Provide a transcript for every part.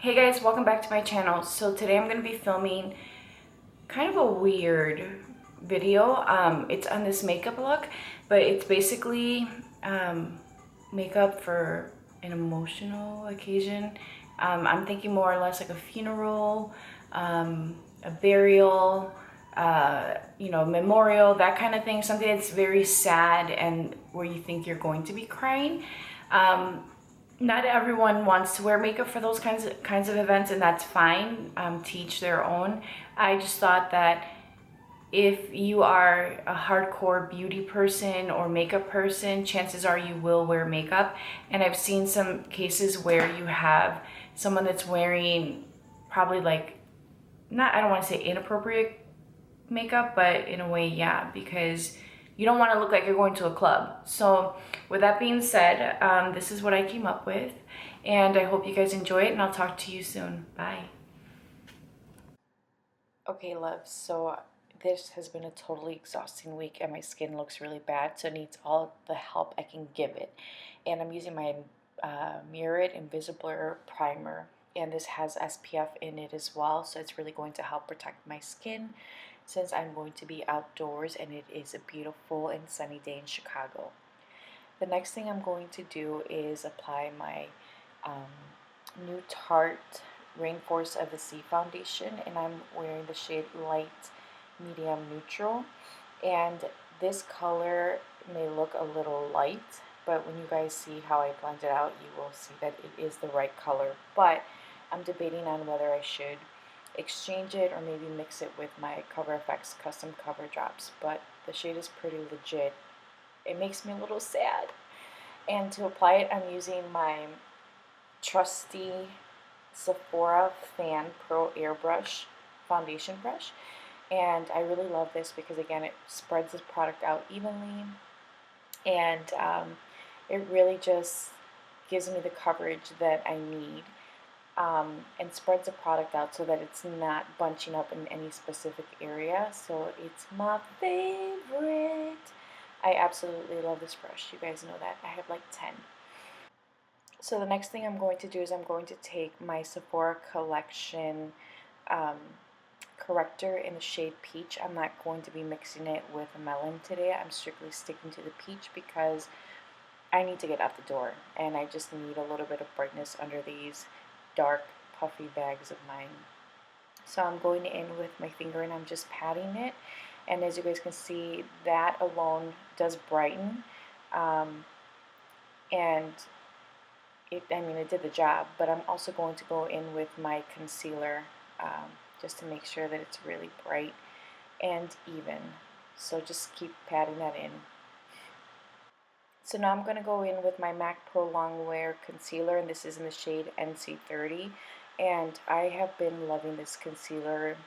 Hey guys, welcome back to my channel. So today I'm going to be filming kind of a weird video. It's on this makeup look, but it's basically makeup for an emotional occasion. I'm thinking more or less like a funeral, a burial, memorial, that kind of thing. Something that's very sad and where you think you're going to be crying. Not everyone wants to wear makeup for those kinds of events, and that's fine. To each their own. I just thought that if you are a hardcore beauty person or makeup person, chances are you will wear makeup. And I've seen some cases where you have someone that's wearing probably like, not, I don't want to say inappropriate makeup, but in a way, yeah, because you don't want to look like you're going to a club. So with that being said, this is what I came up with, and I hope you guys enjoy it, and I'll talk to you soon. Bye. Okay, loves, so this has been a totally exhausting week, and my skin looks really bad, so it needs all the help I can give it. And I'm using my Mirrored Invisible Primer, and this has SPF in it as well, so it's really going to help protect my skin since I'm going to be outdoors and it is a beautiful and sunny day in Chicago. The next thing I'm going to do is apply my new Tarte Rainforest of the Sea foundation, and I'm wearing the shade Light Medium Neutral. And this color may look a little light, but when you guys see how I blend it out, you will see that it is the right color. But I'm debating on whether I should exchange it or maybe mix it with my Cover FX custom cover drops, but the shade is pretty legit. It makes me a little sad. And to apply it, I'm using my trusty Sephora Fan Pro Airbrush foundation brush, and I really love this because again it spreads this product out evenly, and it really just gives me the coverage that I need, and spreads the product out so that it's not bunching up in any specific area. So it's my favorite. I absolutely love this brush. You guys know that. I have like 10. So the next thing I'm going to do is I'm going to take my Sephora Collection corrector in the shade Peach. I'm not going to be mixing it with Melon today. I'm strictly sticking to the Peach because I need to get out the door and I just need a little bit of brightness under these dark puffy bags of mine. So I'm going in with my finger and I'm just patting it, and as you guys can see, that alone does brighten, and it did the job. But I'm also going to go in with my concealer just to make sure that it's really bright and even. So just keep patting that in. So now I'm going to go in with my MAC Pro Longwear Concealer, and this is in the shade NC30. And I have been loving this concealer.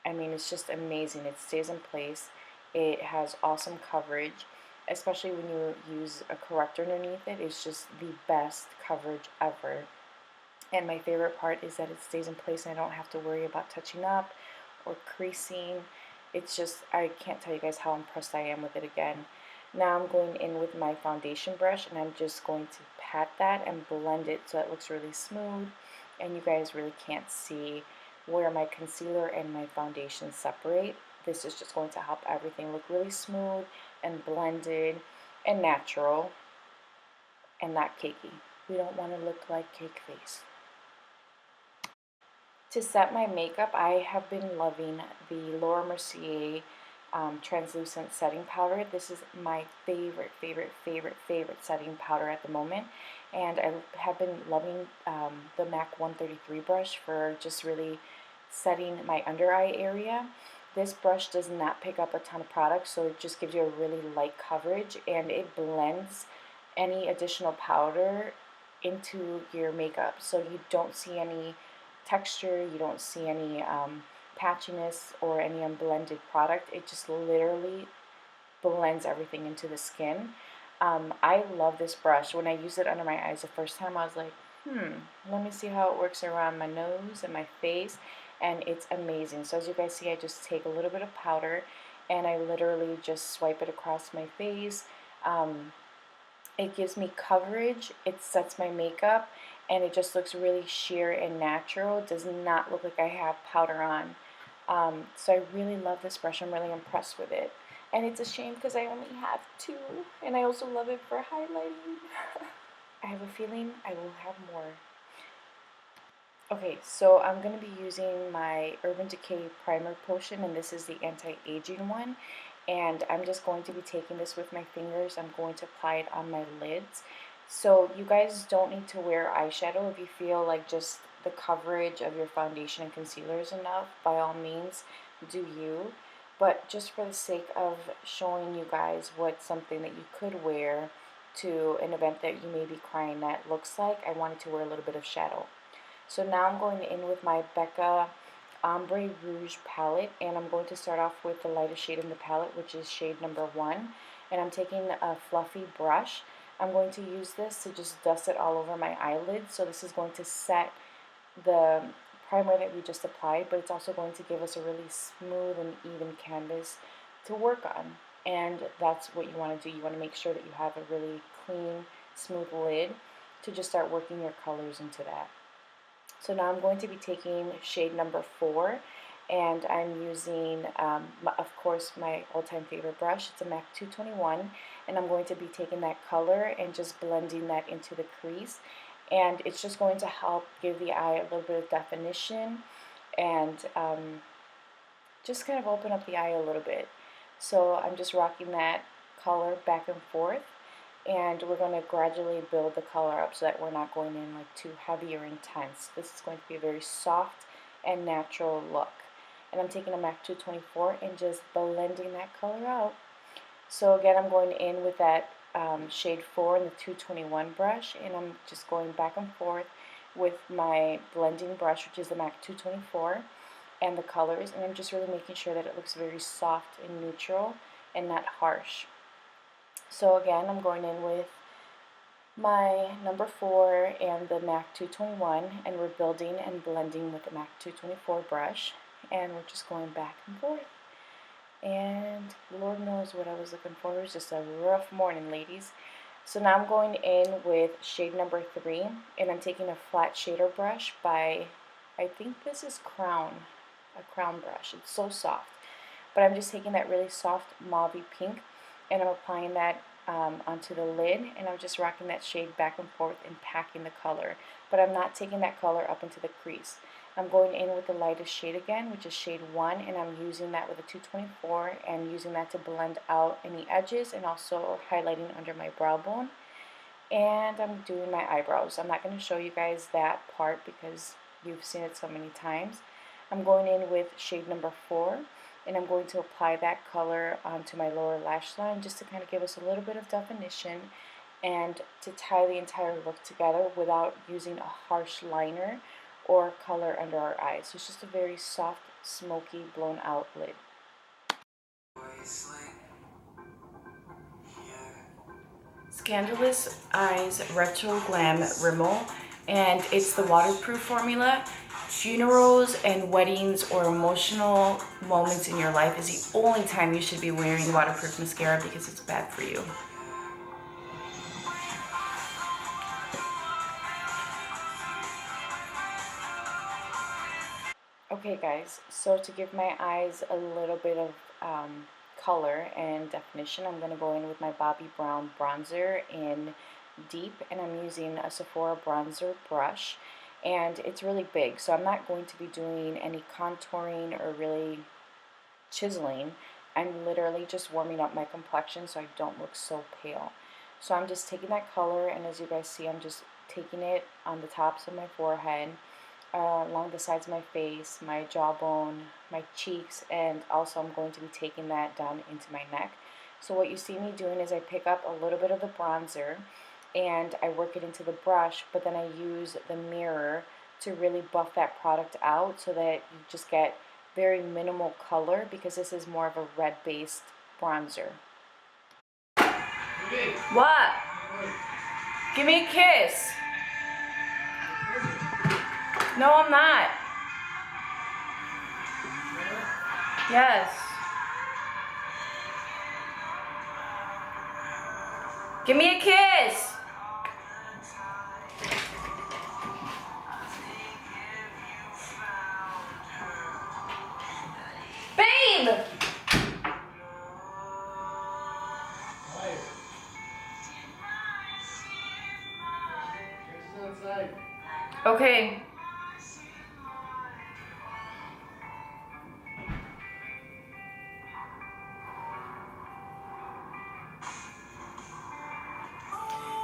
I mean, it's just amazing. It stays in place. It has awesome coverage, especially when you use a corrector underneath it. It's just the best coverage ever. And my favorite part is that it stays in place and I don't have to worry about touching up or creasing. It's just, I can't tell you guys how impressed I am with it again. Now I'm going in with my foundation brush and I'm just going to pat that and blend it so it looks really smooth, and you guys really can't see where my concealer and my foundation separate. This is just going to help everything look really smooth and blended and natural and not cakey. We don't want to look like cake face. To set my makeup, I have been loving the Laura Mercier translucent setting powder. This is my favorite setting powder at the moment, and I have been loving the MAC 133 brush for just really setting my under eye area. This brush does not pick up a ton of product, so it just gives you a really light coverage, and it blends any additional powder into your makeup, so you don't see any texture, you don't see any patchiness or any unblended product. It just literally blends everything into the skin. I love this brush. When I used it under my eyes the first time, I was like, let me see how it works around my nose and my face, and it's amazing. So as you guys see, I just take a little bit of powder and I literally just swipe it across my face, It gives me coverage, it sets my makeup, and it just looks really sheer and natural. It does not look like I have powder on. So I really love this brush. I'm really impressed with it. And it's a shame because I only have two, and I also love it for highlighting. I have a feeling I will have more. Okay, so I'm going to be using my Urban Decay Primer Potion, and this is the anti-aging one. And I'm just going to be taking this with my fingers. I'm going to apply it on my lids. So you guys don't need to wear eyeshadow if you feel like just the coverage of your foundation and concealer is enough. By all means, do you. But just for the sake of showing you guys what something that you could wear to an event that you may be crying that looks like, I wanted to wear a little bit of shadow. So now I'm going in with my Becca Ombre Rouge palette, and I'm going to start off with the lightest shade in the palette, which is shade number 1. And I'm taking a fluffy brush. I'm going to use this to just dust it all over my eyelids. So this is going to set the primer that we just applied, but it's also going to give us a really smooth and even canvas to work on. And that's what you want to do. You want to make sure that you have a really clean, smooth lid to just start working your colors into that. So now I'm going to be taking shade number 4, and I'm using, of course, my all-time favorite brush. It's a MAC 221, and I'm going to be taking that color and just blending that into the crease. And it's just going to help give the eye a little bit of definition and just kind of open up the eye a little bit. So I'm just rocking that color back and forth. And we're going to gradually build the color up so that we're not going in like too heavy or intense. This is going to be a very soft and natural look. And I'm taking a MAC 224 and just blending that color out. So again, I'm going in with that shade 4 in the 221 brush, and I'm just going back and forth with my blending brush, which is the MAC 224, and the colors, and I'm just really making sure that it looks very soft and neutral and not harsh. So again, I'm going in with my number 4 and the MAC 221, and we're building and blending with the MAC 224 brush, and we're just going back and forth. And Lord knows what I was looking for. It was just a rough morning, ladies. So now I'm going in with shade number 3, and I'm taking a flat shader brush by, I think this is a crown brush. It's so soft. But I'm just taking that really soft mauve pink, and I'm applying that onto the lid, and I'm just rocking that shade back and forth and packing the color. But I'm not taking that color up into the crease. I'm going in with the lightest shade again, which is shade 1, and I'm using that with a 224 and using that to blend out any edges and also highlighting under my brow bone. And I'm doing my eyebrows. I'm not going to show you guys that part because you've seen it so many times. I'm going in with shade number 4, and I'm going to apply that color onto my lower lash line just to kind of give us a little bit of definition and to tie the entire look together without using a harsh liner or color under our eyes. So it's just a very soft, smoky, blown out lid. Scandalous Eyes Retro Glam Rimmel, and it's the waterproof formula. Funerals and weddings or emotional moments in your life is the only time you should be wearing waterproof mascara because it's bad for you. Okay guys, so to give my eyes a little bit of color and definition, I'm going to go in with my Bobbi Brown bronzer in Deep, and I'm using a Sephora bronzer brush, and it's really big, so I'm not going to be doing any contouring or really chiseling. I'm literally just warming up my complexion so I don't look so pale. So I'm just taking that color, and as you guys see, I'm just taking it on the tops of my forehead, along the sides of my face, my jawbone, my cheeks, and also I'm going to be taking that down into my neck. So what you see me doing is I pick up a little bit of the bronzer and I work it into the brush, but then I use the mirror to really buff that product out so that you just get very minimal color because this is more of a red-based bronzer. What? Give me a kiss. No, I'm not. Yes. Give me a kiss. Babe! Okay.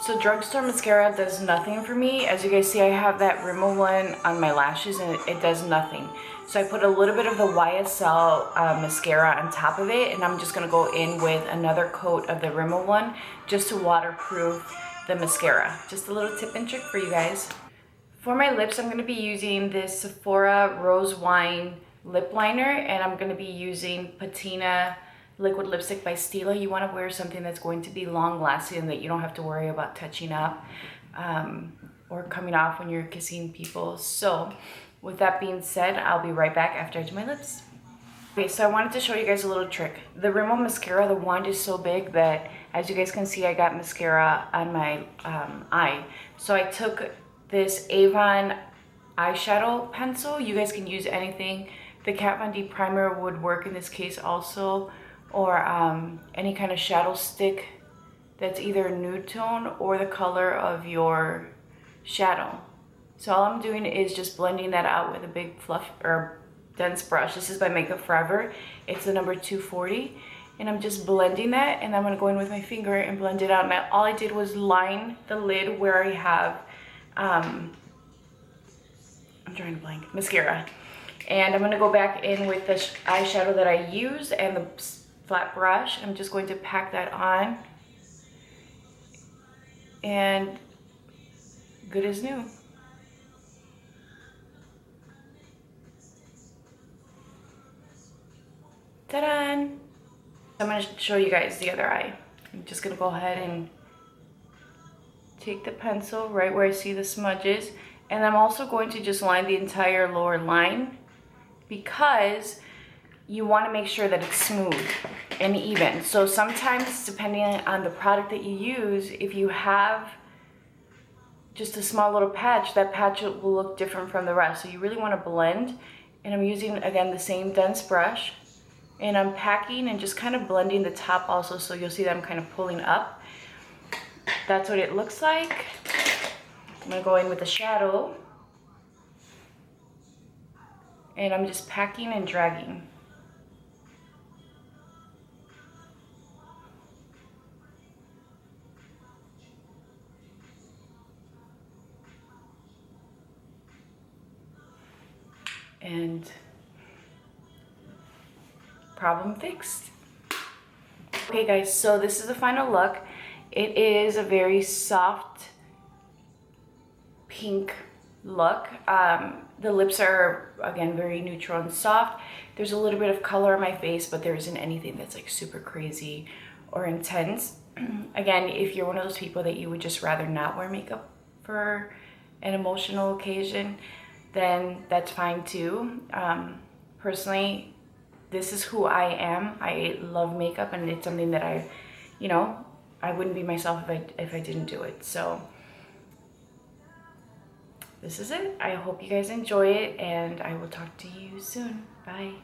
So drugstore mascara does nothing for me. As you guys see, I have that Rimmel one on my lashes and it does nothing. So I put a little bit of the YSL mascara on top of it, and I'm just gonna go in with another coat of the Rimmel one just to waterproof the mascara. Just a little tip and trick for you guys. For my lips, I'm gonna be using this Sephora Rose Wine lip liner, and I'm gonna be using Patina liquid lipstick by Stila. You want to wear something that's going to be long lasting and that you don't have to worry about touching up or coming off when you're kissing people. So with that being said, I'll be right back after I do my lips. Okay, so I wanted to show you guys a little trick. The Rimmel mascara, the wand is so big that, as you guys can see, I got mascara on my eye. So I took this Avon eyeshadow pencil. You guys can use anything. The Kat Von D primer would work in this case also, or any kind of shadow stick that's either nude tone or the color of your shadow. So all I'm doing is just blending that out with a big fluff or dense brush. This is by Makeup Forever. It's the number 240. And I'm just blending that, and I'm gonna go in with my finger and blend it out. And all I did was line the lid where I have, I'm trying to blank, mascara. And I'm gonna go back in with the eyeshadow that I used and the flat brush. I'm just going to pack that on, and good as new. Ta-da! I'm going to show you guys the other eye. I'm just going to go ahead and take the pencil right where I see the smudges, and I'm also going to just line the entire lower line, because you want to make sure that it's smooth and even. So sometimes, depending on the product that you use, if you have just a small little patch, that patch will look different from the rest. So you really want to blend. And I'm using, again, the same dense brush, and I'm packing and just kind of blending the top also, so you'll see that I'm kind of pulling up. That's what it looks like. I'm gonna go in with the shadow, and I'm just packing and dragging. And problem fixed. Okay guys, so this is the final look. It is a very soft pink look. The lips are, again, very neutral and soft. There's a little bit of color on my face, but there isn't anything that's like super crazy or intense. Again, if you're one of those people that you would just rather not wear makeup for an emotional occasion, then that's fine too. Personally, this is who I am. I love makeup, and it's something that I wouldn't be myself if I didn't do it. So this is it. I hope you guys enjoy it, and I will talk to you soon. Bye.